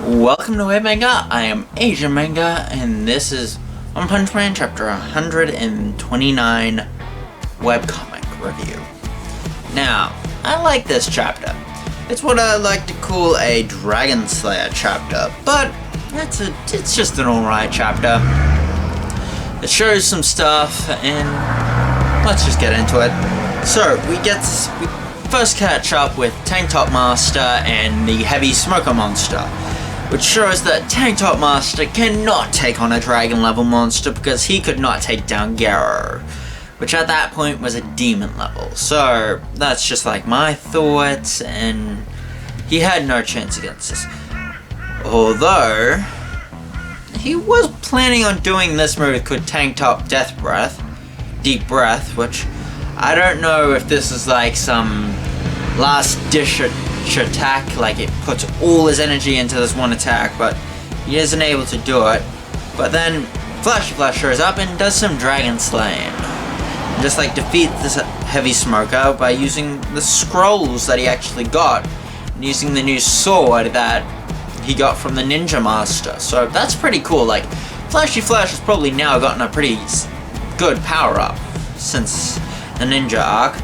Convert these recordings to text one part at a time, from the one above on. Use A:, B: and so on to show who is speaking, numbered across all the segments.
A: Welcome to Web Manga. I am Asian Manga, and this is One Punch Man Chapter 129 webcomic review. Now, I like this chapter. It's what I like to call a Dragon Slayer chapter, but it's just an alright chapter. It shows some stuff, and let's just get into it. So, we first catch up with Tank Top Master and the Heavy Smoker Monster, which shows that Tank Top Master cannot take on a dragon level monster because he could not take down Garo, which at that point was a demon level. So that's just like my thoughts, and he had no chance against us. Although he was planning on doing this move called Tank Top Death Breath, Deep Breath, which I don't know if this is like some last dish attack, like it puts all his energy into this one attack, but he isn't able to do it. But then Flash shows up and does some dragon slaying, and just like defeat this Heavy Smoker by using the scrolls that he actually got, and using the new sword that he got from the Ninja Master. So that's pretty cool. Like Flash has probably now gotten a pretty good power up since the Ninja arc.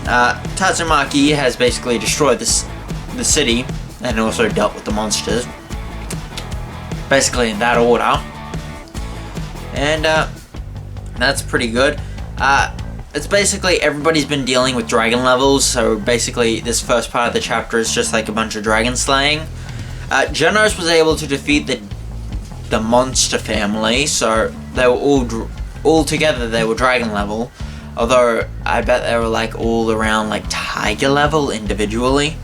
A: Tatsumaki has basically destroyed the city and also dealt with the monsters, basically in that order, and that's pretty good. It's basically everybody's been dealing with dragon levels, so basically this first part of the chapter is just like a bunch of dragon slaying. Genos was able to defeat the monster family, so they were all together they were dragon level. Although, I bet they were like all around like tiger level individually.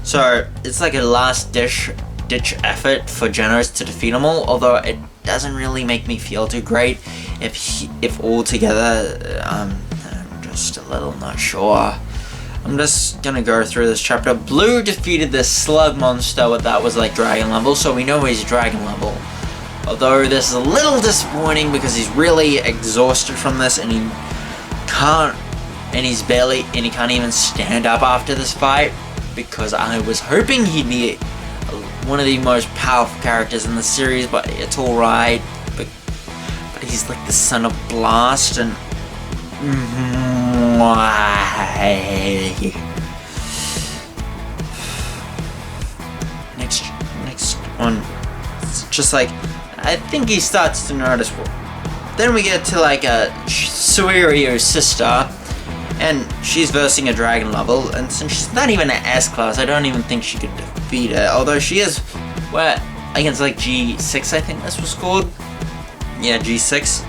A: So, it's like a last ditch effort for Genos to defeat them all. Although, it doesn't really make me feel too great if all together. I'm just a little not sure. I'm just gonna go through this chapter. Blue defeated this slug monster that was like dragon level, so we know he's dragon level. Although, this is a little disappointing because he's really exhausted from this and he can't even stand up after this fight, because I was hoping he'd be one of the most powerful characters in the series, but it's alright. But he's like the son of Blast, and next one, it's just like I think he starts to notice. Then we get to like a Suirio's sister, and she's versing a dragon level, and since she's not even an S class, I don't even think she could defeat her. Although she is, against like G6, I think this was called. Yeah, G6.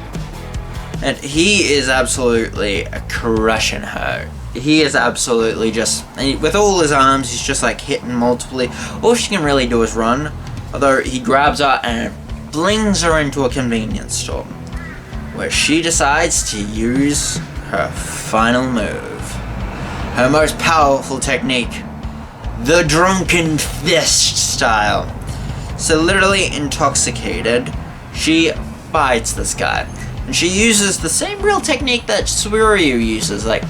A: And he is absolutely crushing her. He is absolutely just, with all his arms, he's just like hitting multiply. All she can really do is run. Although he grabs her and flings her into a convenience store, where she decides to use her final move. Her most powerful technique, the Drunken Fist style. So literally intoxicated, she fights this guy. And she uses the same real technique that Suiryu uses, like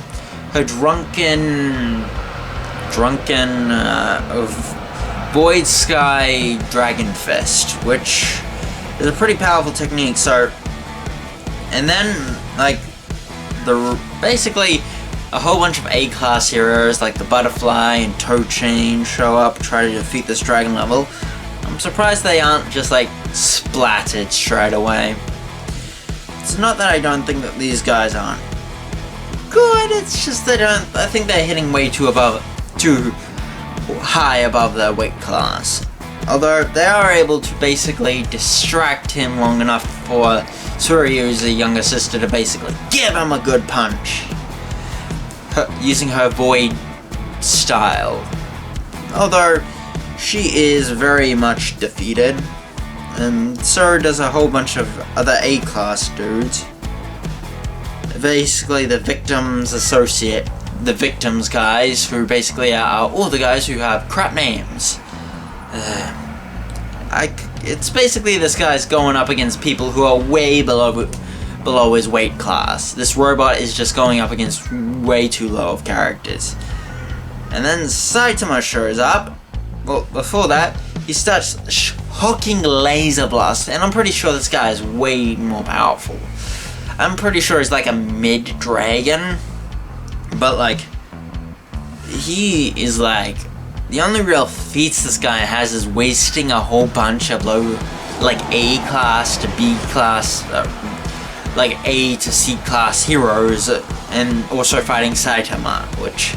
A: her drunken Void Sky Dragon Fist, which is a pretty powerful technique. So, and then, like, basically a whole bunch of A-class heroes like the Butterfly and Toe Chain show up, try to defeat this dragon level. I'm surprised they aren't just like splattered straight away. It's not that I don't think that these guys aren't good, it's just that I think they're hitting way too high above their weight class. Although they are able to basically distract him long enough for Suiryu's younger sister to basically give him a good punch, using her Void style. Although she is very much defeated, and so does a whole bunch of other A-class dudes. Basically the victims guys, who basically are all the guys who have crap names. It's basically this guy's going up against people who are way below his weight class. This robot is just going up against way too low of characters. And then Saitama shows up. Well, before that, he starts fucking laser blast, and I'm pretty sure this guy is way more powerful. I'm pretty sure he's like a mid-dragon, but like, he is like, the only real feats this guy has is wasting a whole bunch of low, like A class to B class, like A to C class heroes, and also fighting Saitama, which,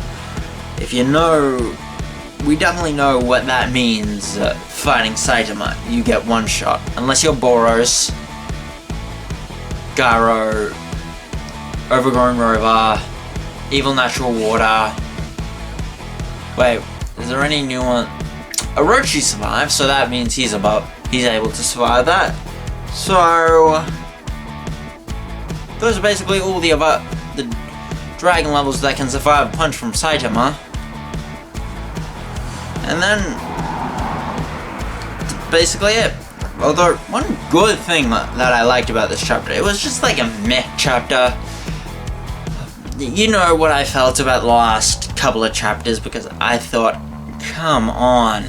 A: if you know, we definitely know what that means, fighting Saitama. You get one shot, unless you're Boros, Garo, Overgrown Rover, Evil Natural Water. Wait, is there any new one? Orochi survived, so that means he's able to survive that. So those are basically all the dragon levels that can survive a punch from Saitama. And then that's basically it. Although, one good thing that I liked about this chapter, it was just like a meh chapter. You know what I felt about the last couple of chapters, because I thought, come on.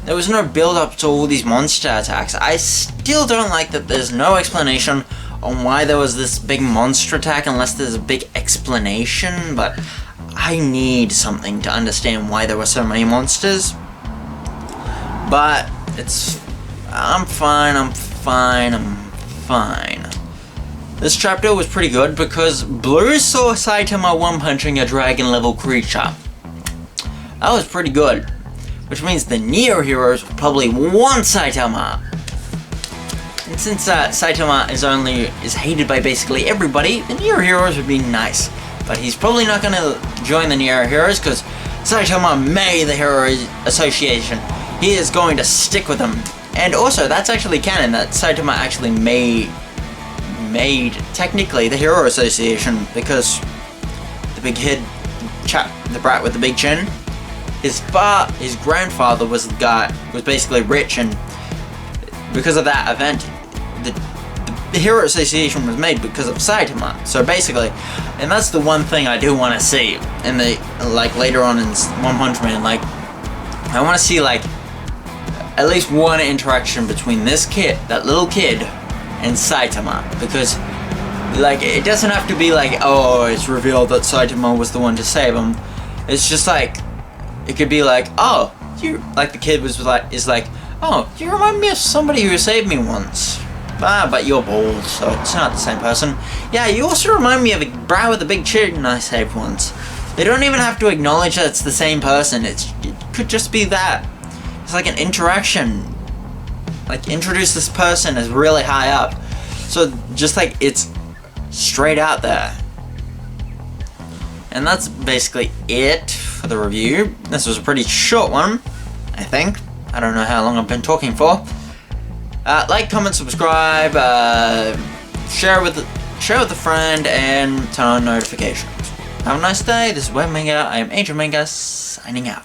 A: There was no build up to all these monster attacks. I still don't like that there's no explanation on why there was this big monster attack unless there's a big explanation, but I need something to understand why there were so many monsters. But I'm fine. This chapter was pretty good because Blue saw Saitama one-punching a dragon-level creature. That was pretty good. Which means the Neo heroes probably want Saitama. And since Saitama is hated by basically everybody, the Neo heroes would be nice. But he's probably not gonna join the Neo heroes because Saitama made the Hero Association. He is going to stick with them. And also, that's actually canon, that Saitama actually made technically the Hero Association, because the big kid, the brat with the big chin, his grandfather was basically rich, and because of that event, the Hero Association was made because of Saitama. So basically, and that's the one thing I do want to see in later on in One Punch Man, I want to see at least one interaction between that little kid, and Saitama, because it doesn't have to be oh, it's revealed that Saitama was the one to save him. It's just it could be oh, the kid is oh, you remind me of somebody who saved me once. But you're bald, so it's not the same person. Yeah, you also remind me of a brat with a big chin I saved once. They don't even have to acknowledge that it's the same person. It could just be that. It's like an interaction. Introduce this person as really high up. So just it's straight out there. And that's basically it for the review. This was a pretty short one, I think. I don't know how long I've been talking for. Like, comment, subscribe, share with a friend, and turn on notifications. Have a nice day. This is Web Manga. I am Adrian Manga, signing out.